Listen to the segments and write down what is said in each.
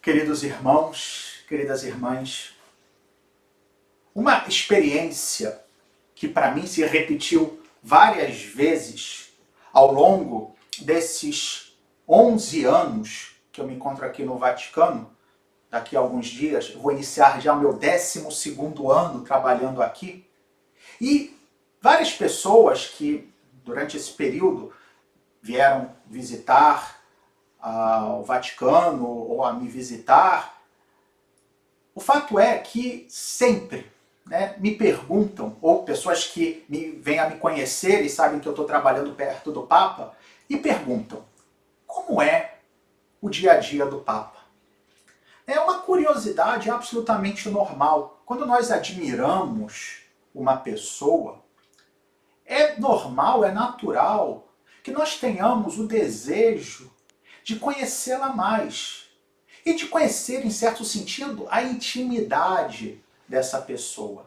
Queridos irmãos, queridas irmãs, uma experiência que para mim se repetiu várias vezes ao longo desses 11 anos que eu me encontro aqui no Vaticano. Daqui a alguns dias eu vou iniciar já o meu 12º ano trabalhando aqui. E várias pessoas que durante esse período vieram visitar ao Vaticano ou a me visitar, o fato é que sempre me perguntam, ou pessoas que vêm a me conhecer e sabem que eu estou trabalhando perto do Papa, e perguntam, como é o dia a dia do Papa? É uma curiosidade absolutamente normal. Quando nós admiramos uma pessoa, é normal, é natural que nós tenhamos o desejo de conhecê-la mais e de conhecer, em certo sentido, a intimidade dessa pessoa.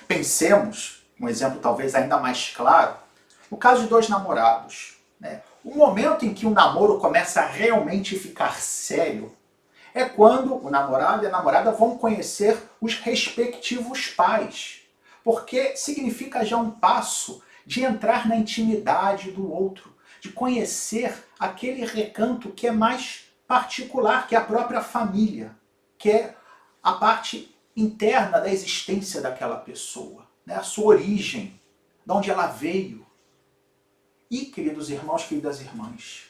Pensemos, um exemplo talvez ainda mais claro, no caso de dois namorados. O momento em que o namoro começa a realmente ficar sério é quando o namorado e a namorada vão conhecer os respectivos pais, porque significa já um passo de entrar na intimidade do outro, de conhecer aquele recanto que é mais particular, que é a própria família, que é a parte interna da existência daquela pessoa, a sua origem, de onde ela veio. E, queridos irmãos, queridas irmãs,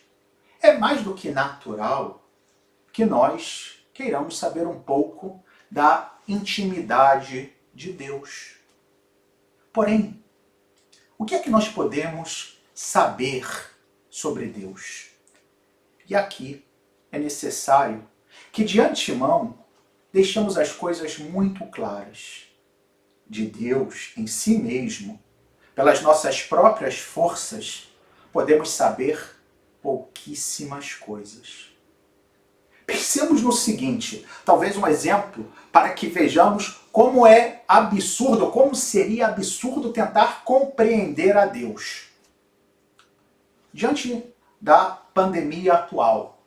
é mais do que natural que nós queiramos saber um pouco da intimidade de Deus. Porém, o que é que nós podemos saber sobre Deus? E aqui é necessário que de antemão deixemos as coisas muito claras. De Deus em si mesmo, pelas nossas próprias forças, podemos saber pouquíssimas coisas. Pensemos no seguinte, talvez um exemplo para que vejamos como é absurdo, como seria absurdo tentar compreender a Deus. Diante da pandemia atual,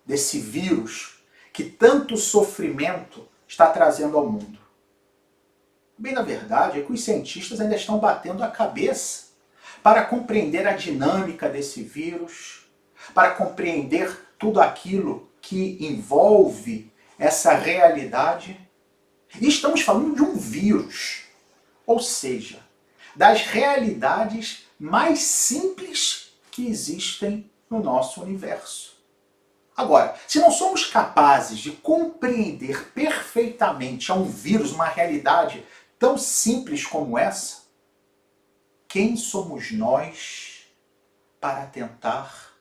desse vírus que tanto sofrimento está trazendo ao mundo. Bem, na verdade, é que os cientistas ainda estão batendo a cabeça para compreender a dinâmica desse vírus, para compreender tudo aquilo que envolve essa realidade. E estamos falando de um vírus, ou seja, das realidades mais simples que existem no nosso universo. Agora, se não somos capazes de compreender perfeitamente a um vírus, uma realidade tão simples como essa, quem somos nós para tentar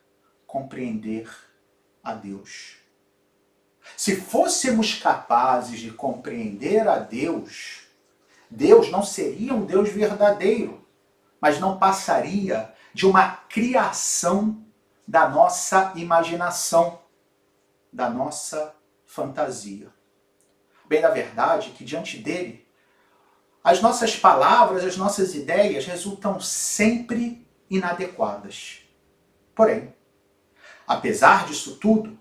compreender a Deus? Se fôssemos capazes de compreender a Deus, Deus não seria um Deus verdadeiro, mas não passaria de uma criação da nossa imaginação, da nossa fantasia. Bem, na verdade, que diante dele, as nossas palavras, as nossas ideias resultam sempre inadequadas. Porém, apesar disso tudo,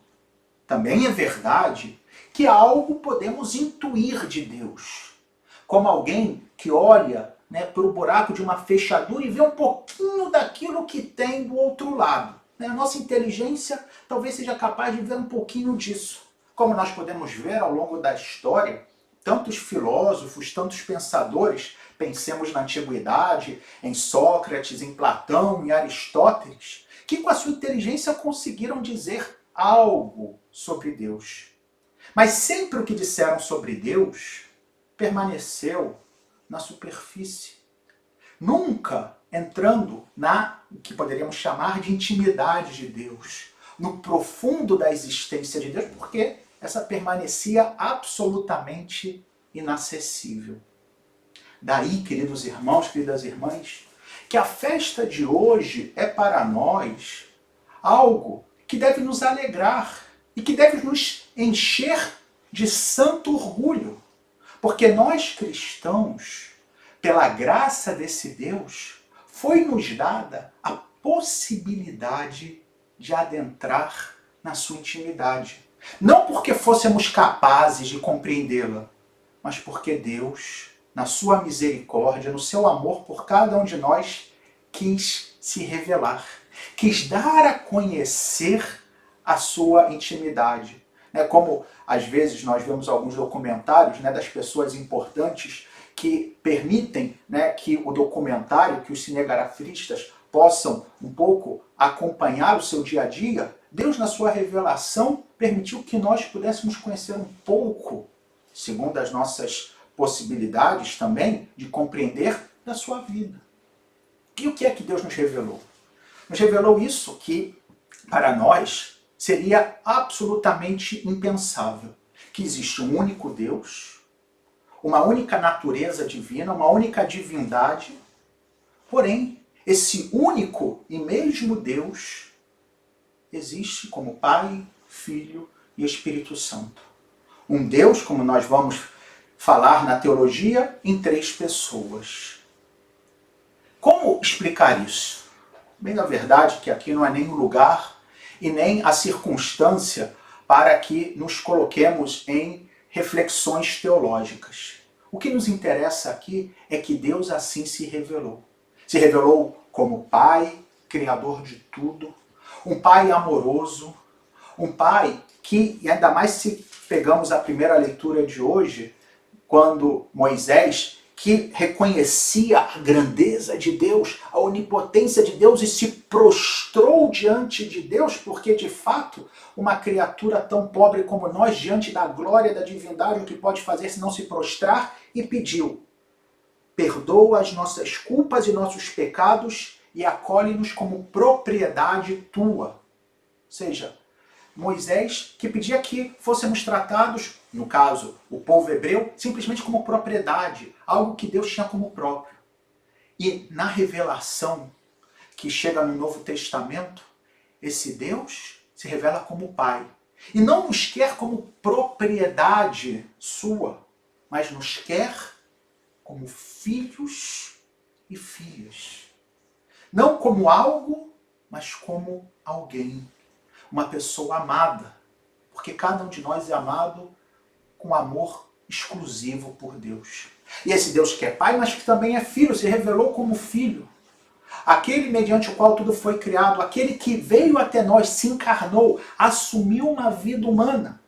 também é verdade que algo podemos intuir de Deus. Como alguém que olha para o buraco de uma fechadura e vê um pouquinho daquilo que tem do outro lado. A nossa inteligência talvez seja capaz de ver um pouquinho disso. Como nós podemos ver ao longo da história, tantos filósofos, tantos pensadores, pensemos na antiguidade, em Sócrates, em Platão, em Aristóteles, que com a sua inteligência conseguiram dizer algo sobre Deus. Mas sempre o que disseram sobre Deus permaneceu na superfície. Nunca entrando na que poderíamos chamar de intimidade de Deus, no profundo da existência de Deus, porque essa permanecia absolutamente inacessível. Daí, queridos irmãos, queridas irmãs, que a festa de hoje é para nós algo que deve nos alegrar e que deve nos encher de santo orgulho, porque nós cristãos, pela graça desse Deus, foi-nos dada a possibilidade de adentrar na sua intimidade. Não porque fôssemos capazes de compreendê-la, mas porque Deus, na sua misericórdia, no seu amor por cada um de nós, quis se revelar, quis dar a conhecer a sua intimidade. Como às vezes nós vemos alguns documentários das pessoas importantes que permitem que o documentário, que os cinegrafistas possam um pouco acompanhar o seu dia a dia. Deus, na sua revelação, permitiu que nós pudéssemos conhecer um pouco, segundo as nossas possibilidades também, de compreender da sua vida. E o que é que Deus nos revelou? Nos revelou isso que, para nós, seria absolutamente impensável. Que existe um único Deus, uma única natureza divina, uma única divindade, porém, esse único e mesmo Deus existe como Pai, Filho e Espírito Santo. Um Deus, como nós vamos falar na teologia, em 3 pessoas. Como explicar isso? Bem, na verdade, que aqui não é nem o lugar e nem a circunstância para que nos coloquemos em reflexões teológicas. O que nos interessa aqui é que Deus assim se revelou. Se revelou como Pai, Criador de tudo, um Pai amoroso, um Pai que, e ainda mais se pegamos a primeira leitura de hoje, quando Moisés, que reconhecia a grandeza de Deus, a onipotência de Deus e se prostrou diante de Deus, porque de fato uma criatura tão pobre como nós, diante da glória da divindade, o que pode fazer se não se prostrar, e pediu: perdoa as nossas culpas e nossos pecados e acolhe-nos como propriedade tua. Ou seja, Moisés que pedia que fôssemos tratados, no caso, o povo hebreu, simplesmente como propriedade, algo que Deus tinha como próprio. E na revelação que chega no Novo Testamento, esse Deus se revela como Pai. E não nos quer como propriedade sua, mas nos quer como filhos e filhas. Não como algo, mas como alguém. Uma pessoa amada. Porque cada um de nós é amado com amor exclusivo por Deus. E esse Deus que é Pai, mas que também é Filho, se revelou como Filho. Aquele mediante o qual tudo foi criado, aquele que veio até nós, se encarnou, assumiu uma vida humana,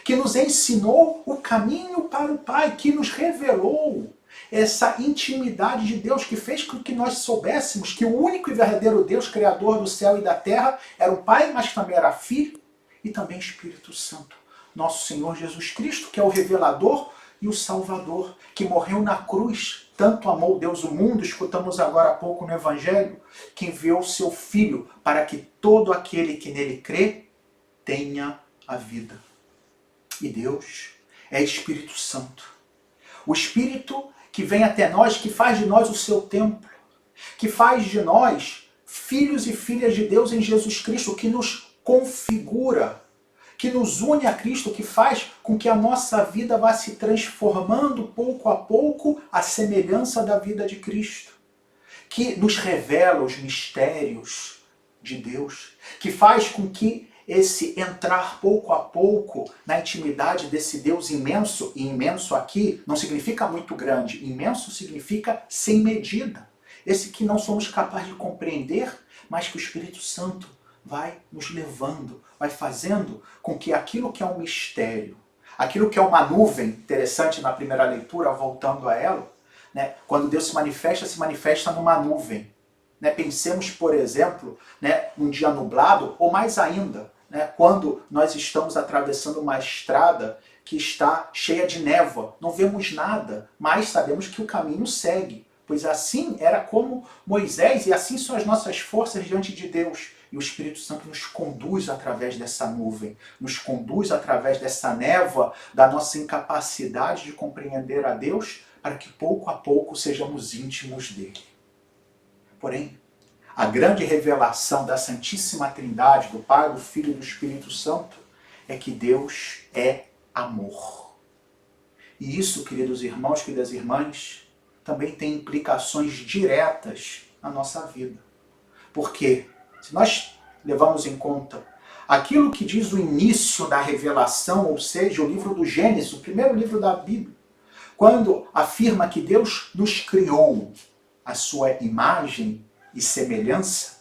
que nos ensinou o caminho para o Pai, que nos revelou essa intimidade de Deus, que fez com que nós soubéssemos que o único e verdadeiro Deus, Criador do céu e da terra, era o Pai, mas também era Filho e também Espírito Santo. Nosso Senhor Jesus Cristo, que é o revelador e o Salvador, que morreu na cruz, tanto amou Deus o mundo, escutamos agora há pouco no Evangelho, que enviou seu Filho para que todo aquele que nele crê tenha a vida. E Deus é Espírito Santo. O Espírito que vem até nós, que faz de nós o seu templo, que faz de nós filhos e filhas de Deus em Jesus Cristo, que nos configura, que nos une a Cristo, que faz com que a nossa vida vá se transformando pouco a pouco à semelhança da vida de Cristo, que nos revela os mistérios de Deus, que faz com que esse entrar pouco a pouco na intimidade desse Deus imenso, e imenso aqui não significa muito grande, imenso significa sem medida. Esse que não somos capazes de compreender, mas que o Espírito Santo vai nos levando, vai fazendo com que aquilo que é um mistério, aquilo que é uma nuvem, interessante na primeira leitura, voltando a ela, quando Deus se manifesta numa nuvem. Pensemos, por exemplo, num dia nublado, ou mais ainda, quando nós estamos atravessando uma estrada que está cheia de névoa. Não vemos nada, mas sabemos que o caminho segue. Pois assim era como Moisés, e assim são as nossas forças diante de Deus. E o Espírito Santo nos conduz através dessa nuvem, nos conduz através dessa névoa, da nossa incapacidade de compreender a Deus, para que pouco a pouco sejamos íntimos dele. Porém, a grande revelação da Santíssima Trindade, do Pai, do Filho e do Espírito Santo, é que Deus é amor. E isso, queridos irmãos, queridas irmãs, também tem implicações diretas na nossa vida. Porque se nós levamos em conta aquilo que diz o início da revelação, ou seja, o livro do Gênesis, o primeiro livro da Bíblia, quando afirma que Deus nos criou à sua imagem e semelhança,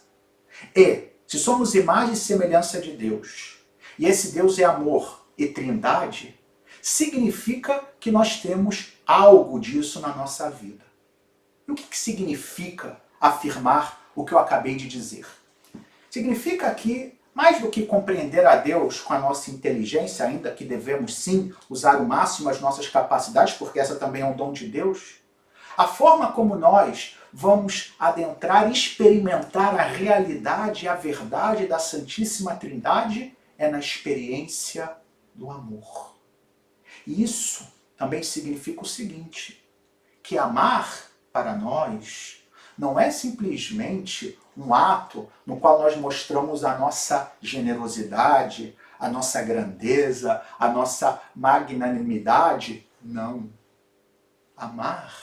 e se somos imagem e semelhança de Deus, e esse Deus é amor e trindade, significa que nós temos algo disso na nossa vida. E o que significa afirmar o que eu acabei de dizer? Significa que, mais do que compreender a Deus com a nossa inteligência, ainda que devemos sim usar o máximo as nossas capacidades, porque essa também é um dom de Deus, a forma como nós vamos adentrar e experimentar a realidade e a verdade da Santíssima Trindade é na experiência do amor. E isso também significa o seguinte, que amar para nós não é simplesmente um ato no qual nós mostramos a nossa generosidade, a nossa grandeza, a nossa magnanimidade. Não. Amar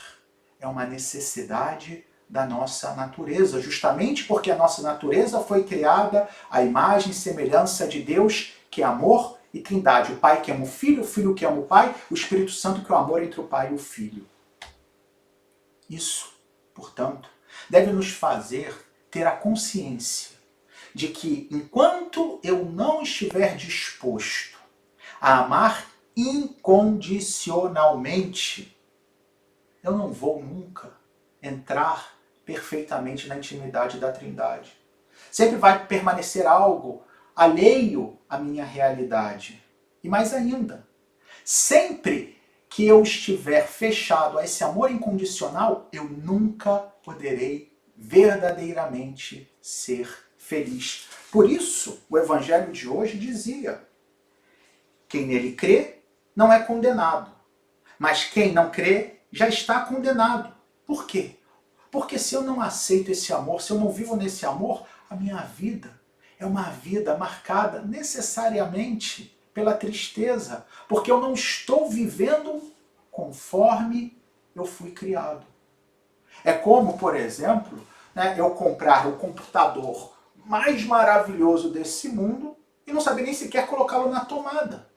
é uma necessidade da nossa natureza, justamente porque a nossa natureza foi criada à imagem e semelhança de Deus, que é amor e trindade. O Pai que ama o Filho que ama o Pai, o Espírito Santo que é o amor entre o Pai e o Filho. Isso, portanto, deve nos fazer ter a consciência de que enquanto eu não estiver disposto a amar incondicionalmente, eu não vou nunca entrar perfeitamente na intimidade da Trindade. Sempre vai permanecer algo alheio à minha realidade. E mais ainda, sempre que eu estiver fechado a esse amor incondicional, eu nunca poderei verdadeiramente ser feliz. Por isso, o Evangelho de hoje dizia: quem nele crê não é condenado, mas quem não crê já está condenado. Por quê? Porque se eu não aceito esse amor, se eu não vivo nesse amor, a minha vida é uma vida marcada necessariamente pela tristeza, porque eu não estou vivendo conforme eu fui criado. É como, por exemplo, eu comprar o computador mais maravilhoso desse mundo e não saber nem sequer colocá-lo na tomada.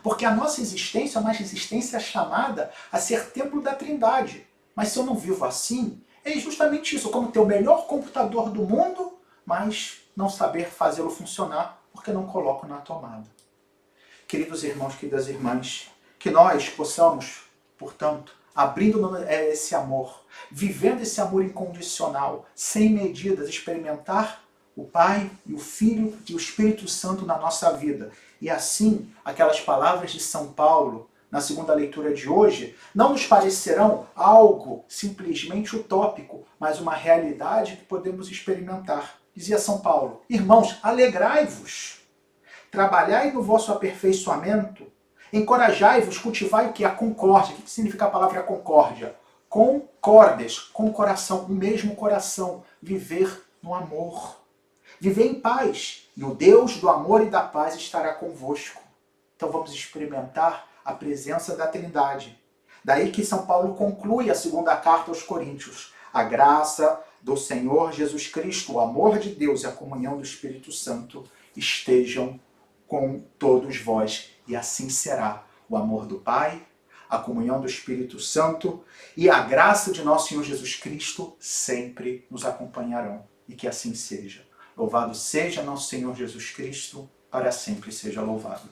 Porque a nossa existência é uma existência chamada a ser templo da Trindade. Mas se eu não vivo assim, é justamente isso, como ter o melhor computador do mundo, mas não saber fazê-lo funcionar porque não coloco na tomada. Queridos irmãos, queridas irmãs, que nós possamos, portanto, abrindo esse amor, vivendo esse amor incondicional, sem medidas, experimentar o Pai e o Filho e o Espírito Santo na nossa vida. E assim, aquelas palavras de São Paulo, na segunda leitura de hoje, não nos parecerão algo simplesmente utópico, mas uma realidade que podemos experimentar. Dizia São Paulo: irmãos, alegrai-vos, trabalhai no vosso aperfeiçoamento, encorajai-vos, cultivai o que? A concórdia. O que significa a palavra concórdia? Concordes, com o coração, o mesmo coração, viver no amor. Viver em paz, e o Deus do amor e da paz estará convosco. Então vamos experimentar a presença da Trindade. Daí que São Paulo conclui a segunda carta aos Coríntios: a graça do Senhor Jesus Cristo, o amor de Deus e a comunhão do Espírito Santo estejam com todos vós. E assim será. O amor do Pai, a comunhão do Espírito Santo e a graça de nosso Senhor Jesus Cristo sempre nos acompanharão. E que assim seja. Louvado seja nosso Senhor Jesus Cristo, para sempre seja louvado.